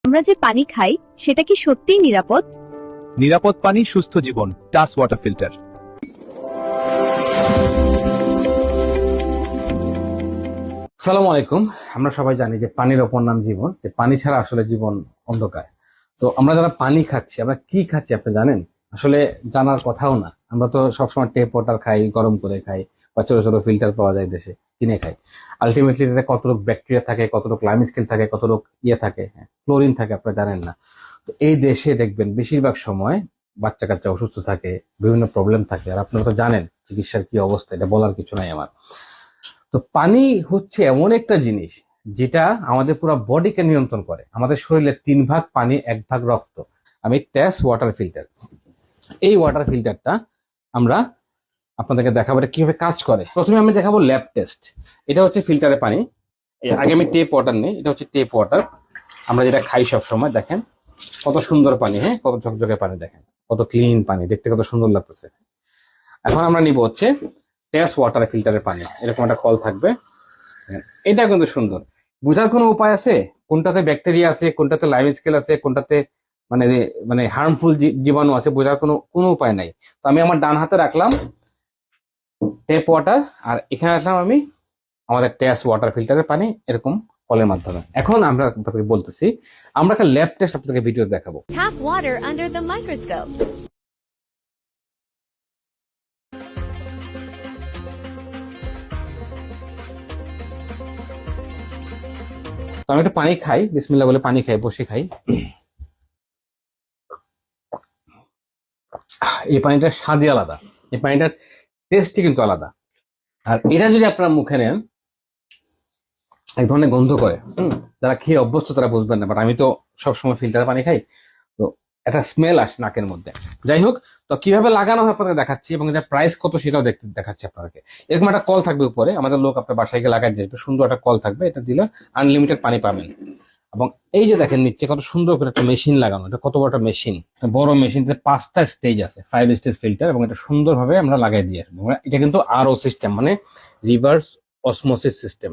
আমরা যে পানি খাই সেটা কি সত্যিই নিরাপদ? নিরাপদ পানি, সুস্থ জীবন, টাস ওয়াটার ফিল্টার। আসসালামু আলাইকুম। আমরা সবাই জানি যে পানির অপর নাম জীবন, যে পানি ছাড়া আসলে জীবন অন্ধকার। তো আমরা যারা পানি খাচ্ছি, আমরা কি খাচ্ছি আপনি জানেন? আসলে জানার কথাও না। আমরা তো সবসময় টেপ ওয়াটার খাই, গরম করে খাই, বা ছোট ছোট ফিল্টার পাওয়া যায় দেশে, কিনে খাই। আলটিমেটলি এটাতে কতটুকু ব্যাকটেরিয়া থাকে, কতটুকু লাইমস্কেল থাকে, কতটুকু থাকে, ক্লোরিন থাকে, আপনারা জানেন না। তো এই দেশে দেখবেন বেশিরভাগ সময় বাচ্চা কাচ্চা অসুস্থ থাকে, বিভিন্ন প্রবলেম থাকে। আর আপনারা তো জানেন চিকিৎসার কি অবস্থা, এটা বলার কিছু নাই আমার। তো পানি হচ্ছে এমন একটা জিনিস যেটা আমাদের পুরো বডিকে নিয়ন্ত্রণ করে। আমাদের শরীরে 3 ভাগ পানি, 1 ভাগ রক্ত। আমি টেস ওয়াটার ফিল্টার, এই ওয়াটার ফিল্টারটা আমরা আপনাদেরকে দেখাবো এটা কিভাবে কাজ করে। প্রথমে আমি দেখাবো ল্যাব টেস্ট। এটা হচ্ছে ফিল্টারের পানি। আগে আমি টেপ ওয়াটার নেই, এটা হচ্ছে টেপ ওয়াটার, আমরা যেটা খাই সব সময়। দেখেন কত সুন্দর পানি, হ্যাঁ, কত ঝকঝকে পানি, দেখেন কত ক্লিন পানি, দেখতে কত সুন্দর লাগতেছে। এখন আমরা নিব হচ্ছে টেস ওয়াটার ফিল্টারের পানি। এরকম একটা কল থাকবে, এটা কিন্তু সুন্দর। বোঝার কোনো উপায় আছে কোনটাতে ব্যাকটেরিয়া আছে, কোনটাতে লাইম স্কেল আছে, কোনটাতে মানে মানে হার্মফুল জীবাণু আছে? বোঝার কোনো কোনো উপায় নাই। তো আমি আমার ডান হাতে রাখলাম টেপ ওয়াটার, আর এখানে রাখলাম আমি আমাদের টেস্ট ওয়াটার ফিল্টারের পানি, এরকম কলের মাধ্যমে। এখন আমরা আপনাকে বলতেছি, আমরা একটা ল্যাব টেস্ট আপনাকে ভিডিও দেখাবো। Tap water under the microscope. তো আমি একটা পানি খাই, বিসমিল্লাহ বলে পানি খাই, বসে খাই। এই পানিটার স্বাদই আলাদা, এই পানিটার টেস্টই কিন্তু আলাদা। আর এটা যদি আপনারা মুখে নেন, এক ধরনের গন্ধ করে। যারা খেয়ে অভ্যস্ত তারা বুঝবেন না, বাট আমি তো সবসময় ফিল্টার পানি খাই, তো একটা স্মেল আসে নাকের মধ্যে। যাই হোক, তো কিভাবে লাগানো হয় আপনাদের দেখাচ্ছি, এবং এটা প্রাইস কত সেটাও দেখাচ্ছি আপনাদেরকে। এরকম একটা কল থাকবে উপরে, আমাদের লোক আপনার বাসায় গিয়ে লাগাই দিয়ে আসবে। সুন্দর একটা কল থাকবে, এটা দিলে আনলিমিটেড পানি পাবেন। এবং এই যে দেখেন নিচে কত সুন্দর করে একটা মেশিন লাগানো, এটা কত বড় একটা মেশিন, বড় মেশিন, 5টা স্টেজ আছে, 5 স্টেজ ফিল্টার, এবং এটা সুন্দরভাবে আমরা লাগাই দিয়ে আসবো। এটা কিন্তু আরও সিস্টেম, মানে reverse osmosis system.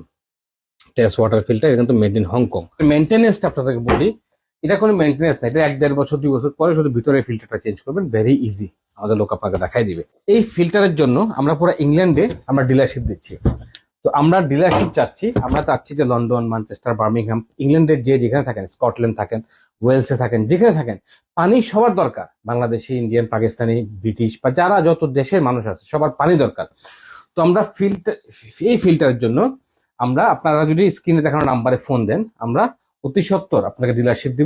Test water filter, এটা কিন্তু মেড ইন হংকং। মেনটেনেন্সটা আপনাদেরকে বলি, এটা কোনো মেনটেনেন্স নাই, এটা 1-1.5 বছর 2 বছর পরে শুধু ভিতরে ফিল্টারটা চেঞ্জ করবেন, ভেরি ইজি। আমাদের লোক আপনাকে দেখাই দিবে। এই ফিল্টারের জন্য আমরা পুরো ইংল্যান্ডে আমরা ডিলারশিপ দিচ্ছি। তো আমরা ডিলারশিপ চাচ্ছি, আমরা চাচ্ছি যে লন্ডন, ম্যানচেস্টার, বার্মিংহাম, ইংল্যান্ডের যে যেখানে থাকেন, স্কটল্যান্ড থাকেন, ওয়েলসে থাকেন, যেখানে থাকেন, পানি সবার দরকার। বাংলাদেশি, ইন্ডিয়ান, পাকিস্তানি, ব্রিটিশ, বা যারা যত দেশের মানুষ আছে সবার পানি দরকার। তো আমরা এই ফিল্টারের জন্য আমরা, আপনারা যদি স্ক্রিনে দেখানো নাম্বারে ফোন দেন, আমরা অতি সত্বর আপনাকে ডিলারশিপ দিব।